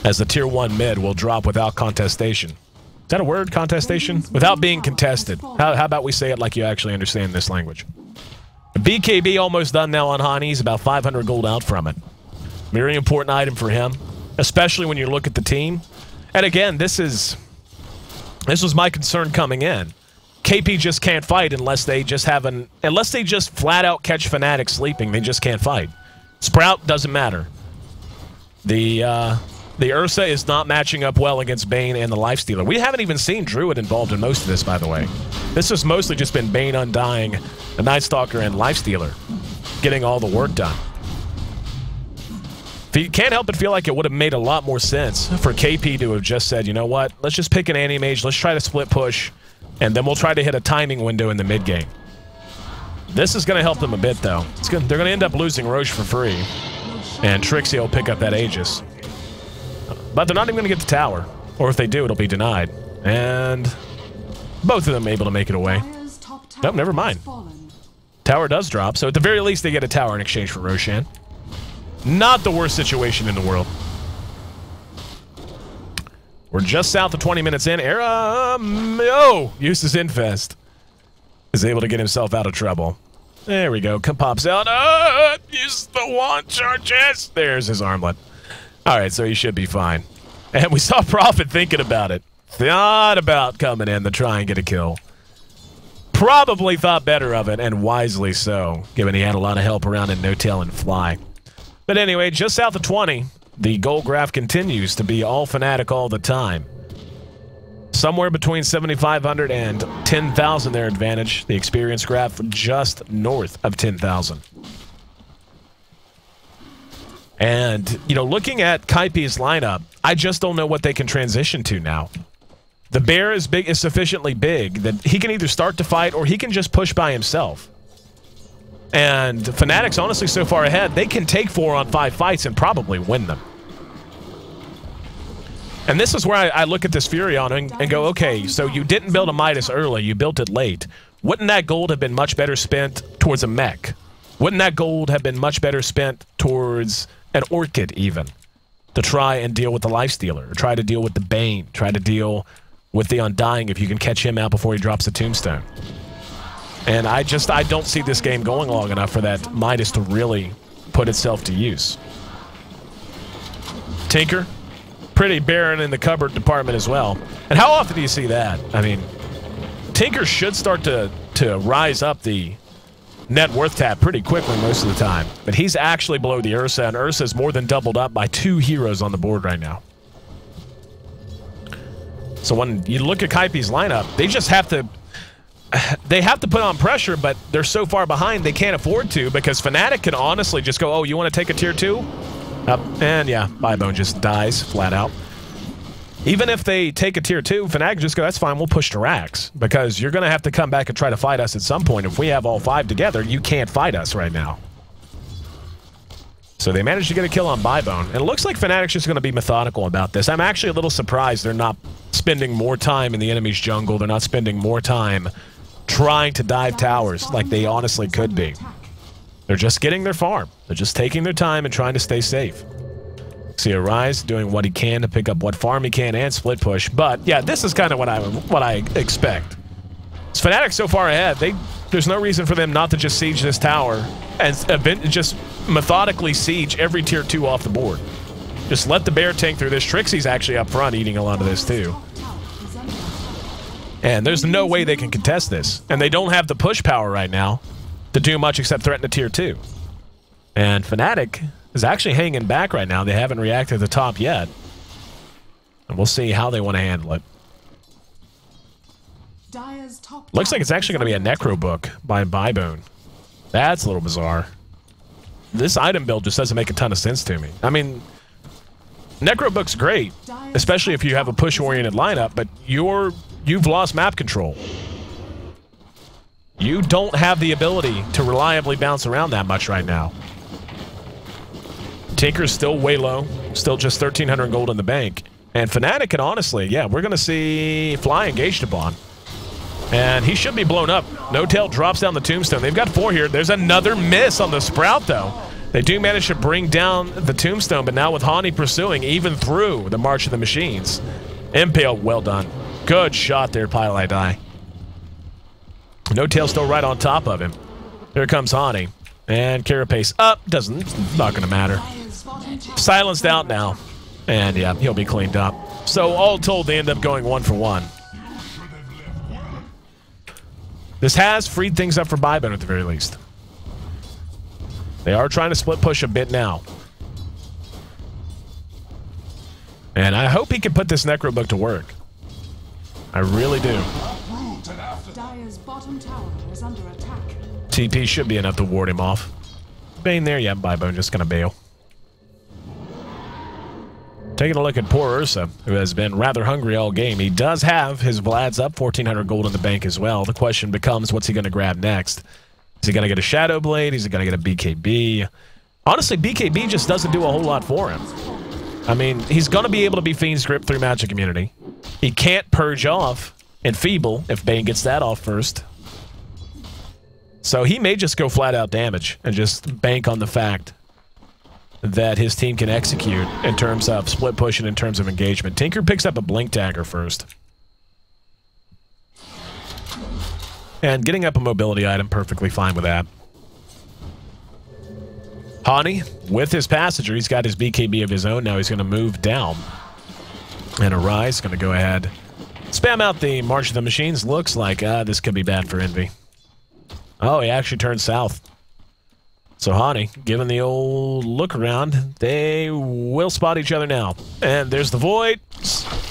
As the tier 1 mid will drop without contestation. Is that a word, contestation? Without being contested. How about we say it like you actually understand this language? BKB almost done now on Hani. He's about 500 gold out from it. Very important item for him, especially when you look at the team. And again, this was my concern coming in. KP just can't fight unless they just flat out catch Fnatic sleeping. They just can't fight. Sprout doesn't matter. The Ursa is not matching up well against Bane and the Lifestealer. We haven't even seen Druid involved in most of this, by the way. This has mostly just been Bane Undying, the Night Stalker, and Lifestealer getting all the work done. You can't help but feel like it would have made a lot more sense for KP to have just said, you know what, let's just pick an anti-mage, let's try to split push, and then we'll try to hit a timing window in the mid-game. This is going to help them a bit, though. They're going to end up losing Roche for free, and Trixie will pick up that Aegis. But they're not even going to get the tower, or if they do, it'll be denied. And both of them able to make it away. Nope, never mind. Tower does drop, so at the very least they get a tower in exchange for Roshan. Not the worst situation in the world. We're just south of 20 minutes in. Era, uses Infest. Is able to get himself out of trouble. There we go. Pops out. Use the wand charges. There's his armlet. Alright, so he should be fine. And we saw Prophet thinking about it. Thought about coming in to try and get a kill. Probably thought better of it, and wisely so, given he had a lot of help around in No-Tail and Fly. But anyway, just south of 20, the goal graph continues to be all Fnatic all the time. Somewhere between 7,500 and 10,000 their advantage. The experience graph just north of 10,000. And, you know, looking at Kaipi's lineup, I just don't know what they can transition to now. The bear is sufficiently big that he can either start to fight or he can just push by himself. And Fnatic's honestly so far ahead, they can take 4 on 5 fights and probably win them. And this is where I look at this Furion and go, okay, so you didn't build a Midas early, you built it late. Wouldn't that gold have been much better spent towards a mech? Wouldn't that gold have been much better spent towards an Orchid even? To try and deal with the Lifestealer, or try to deal with the Bane, try to deal with the Undying if you can catch him out before he drops a Tombstone. And I don't see this game going long enough for that Midas to really put itself to use. Tinker, pretty barren in the cupboard department as well. And how often do you see that? I mean, Tinker should start to rise up the net worth tab pretty quickly most of the time. But he's actually below the Ursa, and Ursa's more than doubled up by 2 heroes on the board right now. So when you look at Kaipi's lineup, they just have to... They have to put on pressure, but they're so far behind they can't afford to, because Fnatic can honestly just go, oh, you want to take a tier 2? And yeah, Bybone just dies flat out. Even if they take a tier 2, Fnatic just go, that's fine, we'll push to Rax, because you're going to have to come back and try to fight us at some point. If we have all 5 together, you can't fight us right now. So they managed to get a kill on Bybone, and it looks like Fnatic's just going to be methodical about this. I'm actually a little surprised they're not spending more time in the enemy's jungle. They're not spending more time trying to dive towers like they honestly could be. They're just getting their farm. They're just taking their time and trying to stay safe. See Arise doing what he can to pick up what farm he can and split push. But yeah, this is kind of what I expect. Fnatic so far ahead, there's no reason for them not to just siege this tower and just methodically siege every tier 2 off the board. Just let the bear tank through this. Trixie's actually up front eating a lot of this too. And there's no way they can contest this. And they don't have the push power right now to do much except threaten a tier 2. And Fnatic is actually hanging back right now. They haven't reacted to the top yet. And we'll see how they want to handle it. Looks like it's actually going to be a Necro book by Bybone. That's a little bizarre. This item build just doesn't make a ton of sense to me. I mean, Necro book's great, especially if you have a push-oriented lineup, but you've lost map control. You don't have the ability to reliably bounce around that much right now. Tinker's still way low, still just 1,300 gold in the bank. And Fnatic can honestly, yeah, we're going to see Fly engaged upon. And he should be blown up. No Tail drops down the tombstone. They've got 4 here. There's another miss on the Sprout, though. They do manage to bring down the tombstone, but now with Hani pursuing even through the March of the Machines. Impale, well done. Good shot there, Pilei. No Tail still right on top of him. Here comes Hani. And Carapace up. Not going to matter. Silenced out now. And yeah, he'll be cleaned up. So all told, they end up going 1 for 1. This has freed things up for Bybone at the very least. They are trying to split push a bit now. And I hope he can put this Necro book to work. I really do. Dire's bottom tower is under attack. TP should be enough to ward him off. Bane there, yeah, Bybone just gonna bail. Taking a look at poor Ursa, who has been rather hungry all game. He does have his Vlad's up, 1,400 gold in the bank as well. The question becomes, what's he going to grab next? Is he going to get a Shadow Blade? Is he going to get a BKB? Honestly, BKB just doesn't do a whole lot for him. I mean, he's going to be able to be Fiend's Grip through Magic Immunity. He can't purge off Enfeeble if Bane gets that off first. So he may just go flat out damage and just bank on the fact that his team can execute in terms of split push and in terms of engagement. Tinker picks up a Blink Dagger first. And getting up a mobility item, perfectly fine with that. Hani, with his Passenger, he's got his BKB of his own. Now he's going to move down. And Arise going to go ahead. Spam out the March of the Machines. Looks like this could be bad for Envy. Oh, he actually turned south. So Hani, given the old look around, they will spot each other now. And there's the Void,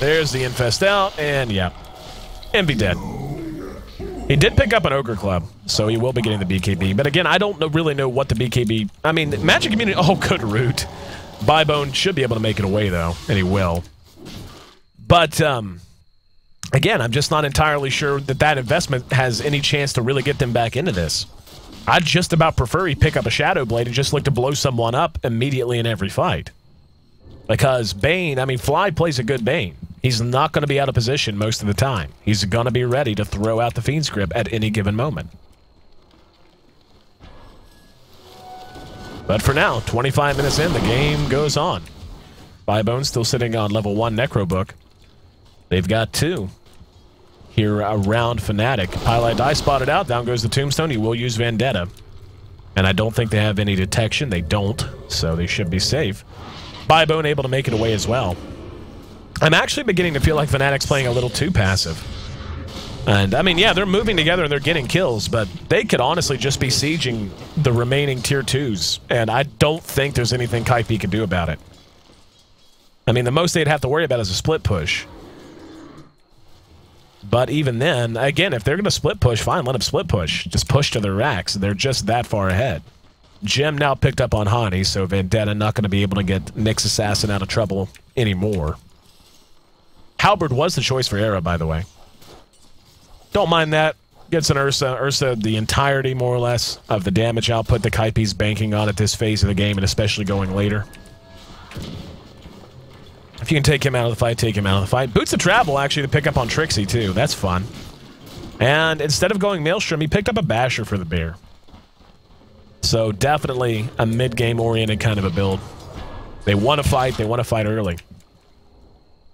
there's the Infest out, and yeah, Envy dead. He did pick up an Ogre Club, so he will be getting the BKB. But again, I don't really know what the BKB... I mean, Magic Immunity... Oh, good route. Bybone should be able to make it away, though, and he will. But, again, I'm just not entirely sure that that investment has any chance to really get them back into this. I'd just about prefer he pick up a Shadow Blade and just look to blow someone up immediately in every fight. Because Bane, I mean, Fly plays a good Bane. He's not going to be out of position most of the time. He's going to be ready to throw out the Fiend's Grip at any given moment. But for now, 25 minutes in, the game goes on. Bybone still sitting on level 1 Necro Book. They've got 2. Here around Fnatic. Pilei spotted out. Down goes the Tombstone. He will use Vendetta. And I don't think they have any detection. They don't, so they should be safe. Bybone able to make it away as well. I'm actually beginning to feel like Fnatic's playing a little too passive. And, I mean, yeah, they're moving together and they're getting kills, but they could honestly just be sieging the remaining tier 2s. And I don't think there's anything Kaipi can do about it. I mean, the most they'd have to worry about is a split push. But even then, again, if they're going to split push, fine, let them split push. Just push to their racks. They're just that far ahead. Gem now picked up on Hani, so Vendetta not going to be able to get Nyx Assassin out of trouble anymore. Halberd was the choice for Era, by the way. Don't mind that. Gets an Ursa. Ursa, the entirety, more or less, of the damage output that Kaipi's banking on at this phase of the game, and especially going later. If you can take him out of the fight, take him out of the fight. Boots of Travel, actually, to pick up on Trixie, too. That's fun. And instead of going Maelstrom, he picked up a Basher for the Bear. So definitely a mid-game oriented kind of a build. They want to fight. They want to fight early.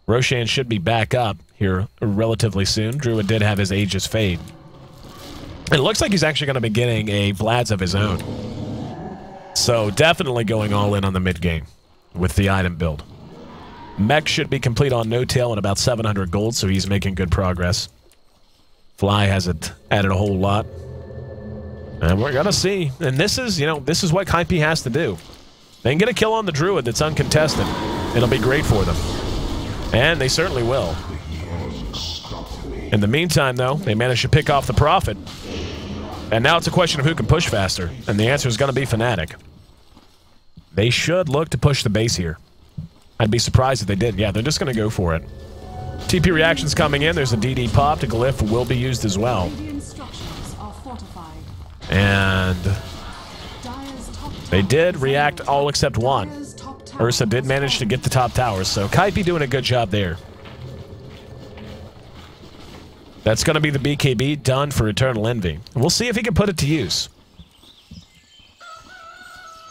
Roshan should be back up here relatively soon. Druid did have his Aegis Fade. It looks like he's actually going to be getting a Vlad's of his own. So definitely going all in on the mid game with the item build. Mech should be complete on No Tail at about 700 gold, so he's making good progress. Fly hasn't added a whole lot. And we're gonna see. And this is, you know, this is what Kaipi has to do. They can get a kill on the Druid that's uncontested. It'll be great for them. And they certainly will. In the meantime, though, they managed to pick off the Prophet. And now it's a question of who can push faster. And the answer is going to be Fnatic. They should look to push the base here. I'd be surprised if they did. Yeah, they're just going to go for it. TP reactions coming in. There's a DD pop. The Glyph will be used as well. And they did react all except one. Ursa did manage to get the top towers, so Kaipi doing a good job there. That's going to be the BKB done for Eternal Envy. We'll see if he can put it to use.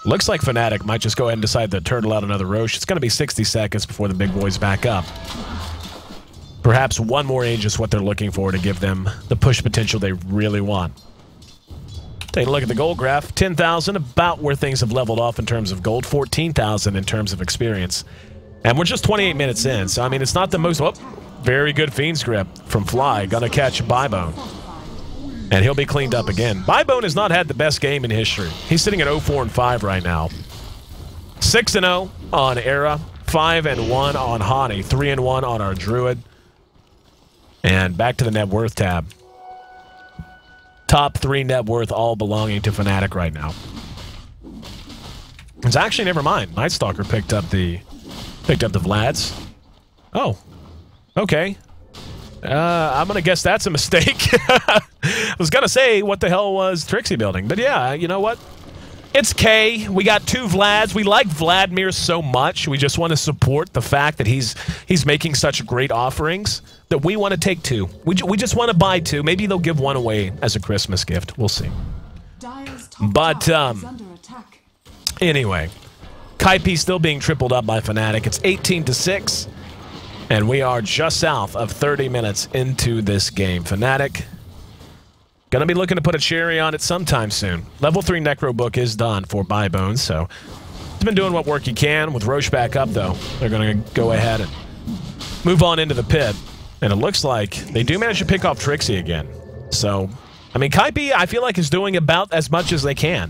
Looks like Fnatic might just go ahead and decide to turtle out another Roche. It's going to be 60 seconds before the big boys back up. Perhaps one more age is what they're looking for to give them the push potential they really want. Take a look at the gold graph. 10,000, about where things have leveled off in terms of gold. 14,000 in terms of experience. And we're just 28 minutes in, so I mean, it's not the most... Oh, very good Fiend's Grip from Fly. Gonna catch Bybone. And he'll be cleaned up again. Bybone has not had the best game in history. He's sitting at 0-4-5 right now. 6-0 on Era. 5-1 on Hani. 3-1 on our Druid. And back to the net worth tab. Top 3 net worth all belonging to Fnatic right now. It's actually, never mind. Night Stalker picked up the Vlads. Oh. Okay. I'm going to guess that's a mistake. I was going to say, what the hell was Trixie building? But yeah, you know what? It's K. We got 2 Vlads. We like Vladimir so much. We just want to support the fact that he's making such great offerings that we want to take 2. We just want to buy 2. Maybe they'll give 1 away as a Christmas gift. We'll see. But anyway, Kaipi still being tripled up by Fnatic. It's 18-6. And we are just south of 30 minutes into this game. Fnatic gonna be looking to put a cherry on it sometime soon. Level 3 Necro Book is done for Bybone, so he's been doing what work he can. With Roche back up, though, they're gonna go ahead and move on into the pit. And it looks like they do manage to pick off Trixie again. So, I mean, Kaipi, I feel like, is doing about as much as they can.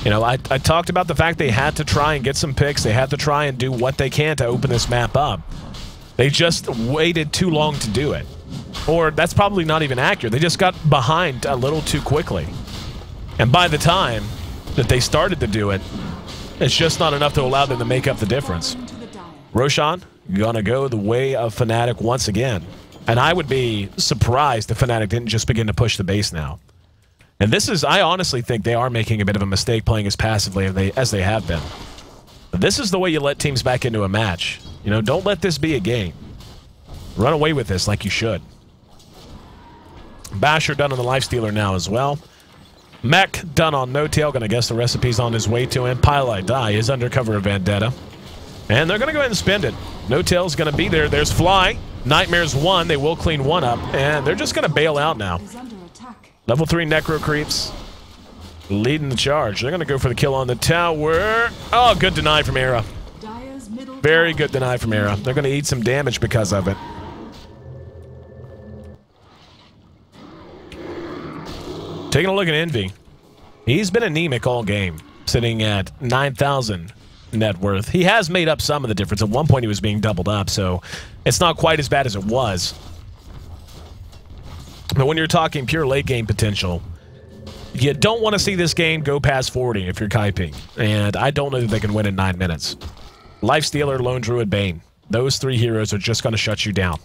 You know, I talked about the fact they had to try and get some picks. They had to try and do what they can to open this map up. They just waited too long to do it. Or that's probably not even accurate. They just got behind a little too quickly. And by the time that they started to do it, it's just not enough to allow them to make up the difference. Roshan gonna go the way of Fnatic once again. And I would be surprised if Fnatic didn't just begin to push the base now. And this is, I honestly think they are making a bit of a mistake playing as passively as they have been. But this is the way you let teams back into a match. You know, don't let this be a game. Run away with this like you should. Basher done on the Lifestealer now as well. Mech done on No Tail. Gonna guess the recipe's on his way to him. Pile Die is undercover of Vendetta. And they're gonna go ahead and spend it. No Tail's gonna be there. There's Fly. Nightmare's 1. They will clean 1 up. And they're just gonna bail out now. Level 3 Necro Creeps leading the charge. They're gonna go for the kill on the tower. Oh, good deny from Era. Very good deny from Era. They're going to eat some damage because of it. Taking a look at Envy. He's been anemic all game, sitting at 9,000 net worth. He has made up some of the difference. At one point, he was being doubled up, so it's not quite as bad as it was. But when you're talking pure late game potential, you don't want to see this game go past 40 if you're Kaipi. And I don't know that they can win in 9 minutes. Lifestealer, Lone Druid, Bane. Those 3 heroes are just going to shut you down.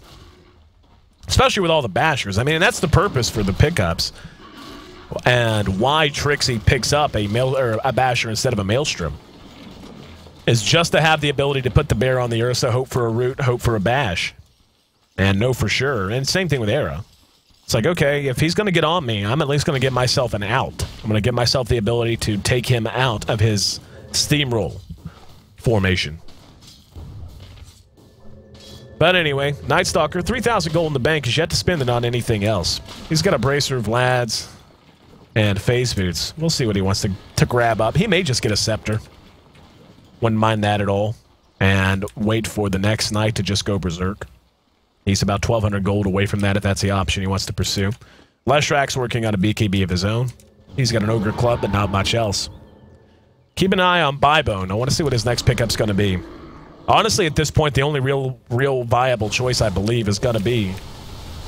Especially with all the Bashers. I mean, that's the purpose for the pickups. And why Trixie picks up a Basher instead of a Maelstrom. Is just to have the ability to put the bear on the Ursa, hope for a root, hope for a bash. And know for sure. And same thing with Era. It's like, okay, if he's going to get on me, I'm at least going to give myself an out. I'm going to give myself the ability to take him out of his steamroll formation. But anyway, Night Stalker, 3,000 gold in the bank, is yet to spend it on anything else. He's got a Bracer of Vlads. And Phase Boots. We'll see what he wants to grab up. He may just get a Scepter. Wouldn't mind that at all. And wait for the next night to just go Berserk. He's about 1,200 gold away from that if that's the option he wants to pursue. Leshrak's working on a BKB of his own. He's got an Ogre Club, but not much else. Keep an eye on Bybone. I want to see what his next pickup's going to be. Honestly, at this point, the only real viable choice, I believe, is going to be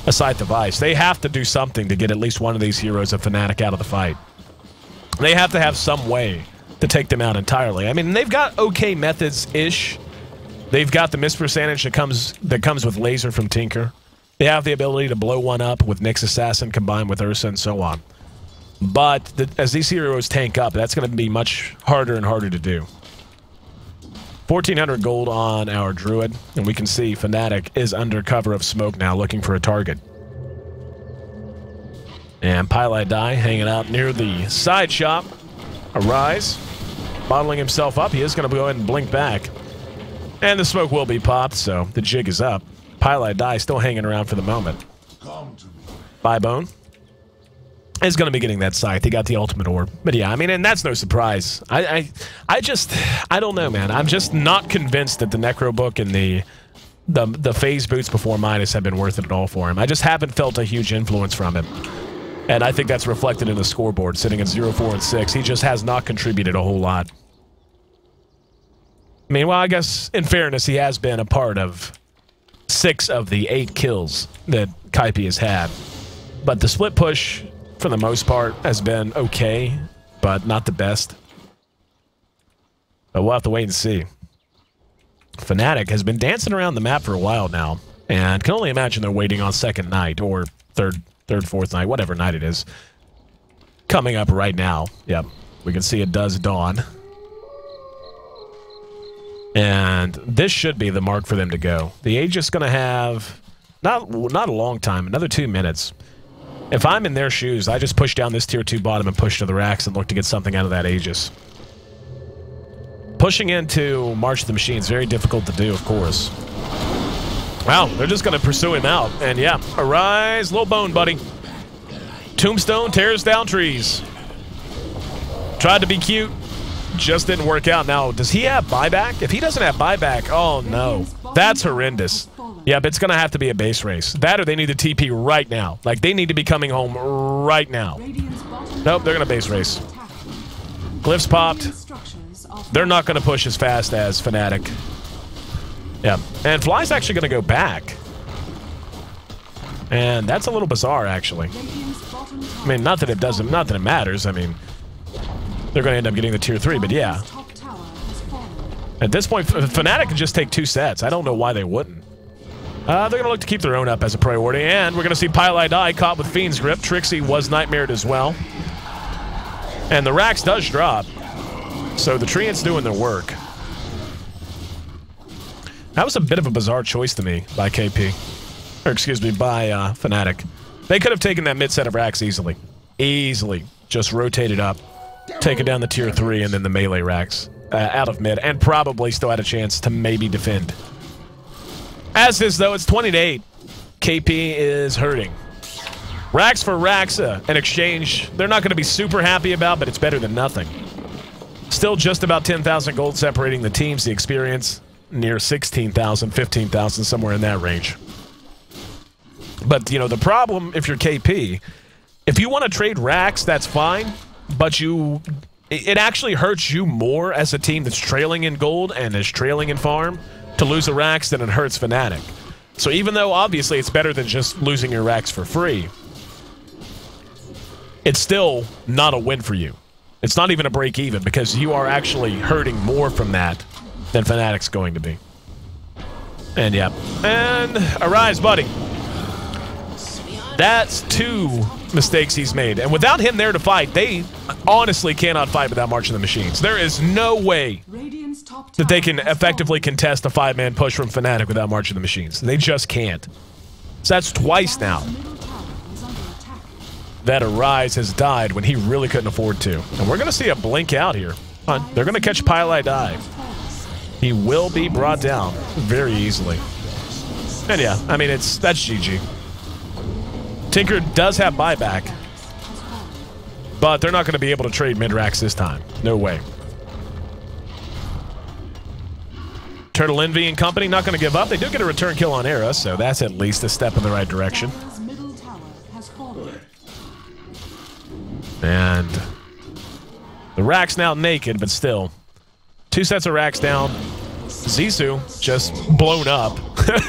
a Scythe of Ice. They have to do something to get at least one of these heroes of Fnatic out of the fight. They have to have some way to take them out entirely. I mean, they've got okay methods-ish. They've got the miss percentage that comes with Laser from Tinker. They have the ability to blow one up with Nyx Assassin combined with Ursa and so on. But as these heroes tank up, that's going to be much harder and harder to do. 1,400 gold on our Druid, and we can see Fnatic is under cover of smoke now, looking for a target. And Pieliedie hanging out near the side shop. Arise, bottling himself up. He is going to go ahead and blink back. And the smoke will be popped, so the jig is up. Pieliedie still hanging around for the moment. Bybone is going to be getting that Scythe. He got the ultimate orb. But yeah, I mean, and that's no surprise. I don't know, man. I'm just not convinced that the Necro Book and the Phase Boots before Midas have been worth it at all for him. I just haven't felt a huge influence from him. And I think that's reflected in the scoreboard, sitting at 0, 4, and 6. He just has not contributed a whole lot. I mean, well, I guess, in fairness, he has been a part of 6 of the 8 kills that Kaipi has had. But the split push, for the most part, has been okay, but not the best. But we'll have to wait and see. Fnatic has been dancing around the map for a while now, and can only imagine they're waiting on second night, or third, fourth night, whatever night it is. Coming up right now. Yep, we can see it does dawn. And this should be the mark for them to go. The Aegis is going to have, not a long time, another 2 minutes. If I'm in their shoes, I just push down this tier 2 bottom and push to the racks and look to get something out of that Aegis. Pushing into March of the Machine is very difficult to do, of course. Wow, they're just going to pursue him out. And yeah, Arise, little bone, buddy. Tombstone tears down trees. Tried to be cute. Just didn't work out. Now, does he have buyback? If he doesn't have buyback, oh no. That's horrendous. Yep, it's going to have to be a base race. That or they need to TP right now. Like, they need to be coming home right now. Nope, they're going to base race. Glyphs popped. They're not going to push as fast as Fnatic. Yep, and Fly's actually going to go back. And that's a little bizarre, actually. I mean, not that it matters. I mean, they're going to end up getting the tier 3, but yeah. At this point, Fnatic can just take 2 sets. I don't know why they wouldn't. They're going to look to keep their own up as a priority, and we're going to see Pieliedie caught with Fiend's Grip. Trixie was nightmared as well. And the Rax does drop, so the Treant's doing their work. That was a bit of a bizarre choice to me by KP. Or, excuse me, by Fnatic. They could have taken that mid set of Rax easily. Easily. Just rotated up, taken down the tier 3, and then the melee Rax out of mid, and probably still had a chance to maybe defend. As is, though, it's 20-8. KP is hurting. Rax for Rax, an exchange they're not going to be super happy about, but it's better than nothing. Still just about 10,000 gold separating the teams. The experience near 16,000, 15,000, somewhere in that range. But, you know, the problem, if you're KP, if you want to trade Rax, that's fine, but it actually hurts you more as a team that's trailing in gold and is trailing in farm to lose a Rax than it hurts Fnatic. So even though, obviously, it's better than just losing your Rax for free, it's still not a win for you. It's not even a break even, because you are actually hurting more from that than Fnatic's going to be. And yeah. And Arise, buddy. That's 2 mistakes he's made. And without him there to fight, they honestly cannot fight without March of the Machines. There is no way that they can effectively contest a 5-man push from Fnatic without March of the Machines. They just can't. So that's twice now that Arise has died when he really couldn't afford to. And we're going to see a blink out here. They're going to catch Pieliedie. He will be brought down very easily. And yeah, I mean, that's GG. Tinker does have buyback. but they're not going to be able to trade mid-racks this time. No way. Turtle Envy and company not going to give up. They do get a return kill on Era, so that's at least a step in the right direction. And the rack's now naked, but still. 2 sets of racks down. Zissou just blown up.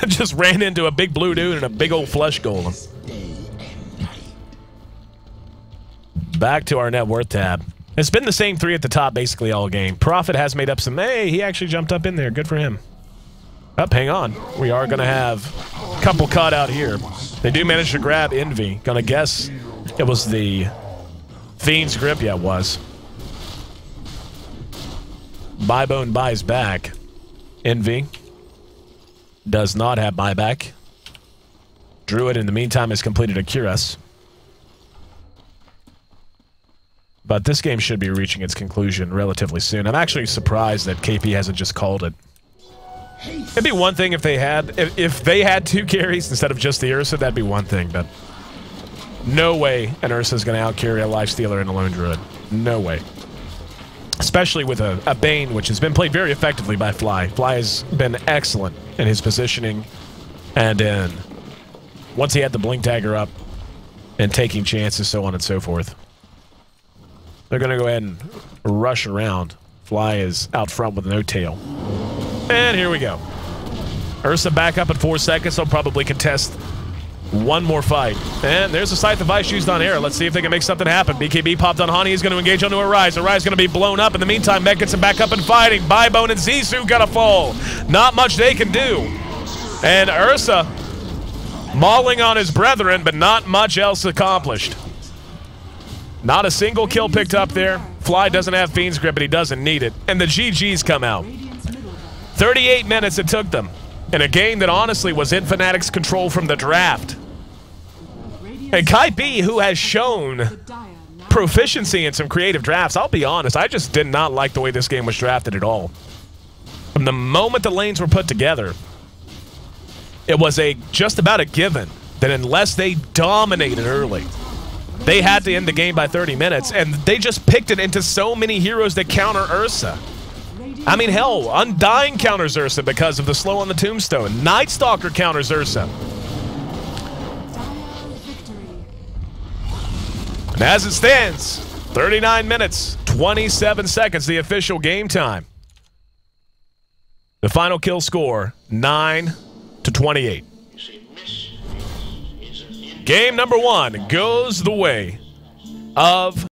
Just ran into a big blue dude and a big old flesh golem. Back to our net worth tab. It's been the same 3 at the top basically all game. Prophet has made up some... Hey, he actually jumped up in there. Good for him. Oh, hang on. We are going to have a couple caught out here. They do manage to grab Envy. Gonna guess it was the Fiend's Grip. Yeah, it was. Buybone buys back. Envy does not have buyback. Druid, in the meantime, has completed a Cuirass. But this game should be reaching its conclusion relatively soon. I'm actually surprised that Kaipi hasn't just called it. It'd be one thing if they had 2 carries instead of just the Ursa. That'd be one thing, but no way an Ursa's going to out-carry a Lifestealer and a Lone Druid. No way. Especially with a Bane, which has been played very effectively by Fly. Fly has been excellent in his positioning and in once he had the Blink Dagger up and taking chances, so on and so forth. They're going to go ahead and rush around. Fly is out front with no tail. And here we go. Ursa back up at 4 seconds. They'll probably contest one more fight. And there's a Scythe of Ice used on Air. Let's see if they can make something happen. BKB popped on Hani. He's going to engage onto Arise. Arise is going to be blown up. In the meantime, Mech gets him back up and fighting. Buybone and Zissou got to fall. Not much they can do. And Ursa mauling on his brethren, but not much else accomplished. Not a single kill picked up there. Fly doesn't have Fiend's Grip, but he doesn't need it. And the GGs come out. 38 minutes it took them in a game that honestly was in Fnatic's control from the draft. And Kaipi, who has shown proficiency in some creative drafts, I'll be honest, I just did not like the way this game was drafted at all. From the moment the lanes were put together, it was just about a given that unless they dominated early, they had to end the game by 30 minutes, and they just picked it into so many heroes that counter Ursa. I mean, hell, Undying counters Ursa because of the slow on the tombstone. Night Stalker counters Ursa. And as it stands, 39 minutes, 27 seconds, the official game time. The final kill score, 9-28. Game number 1 goes the way of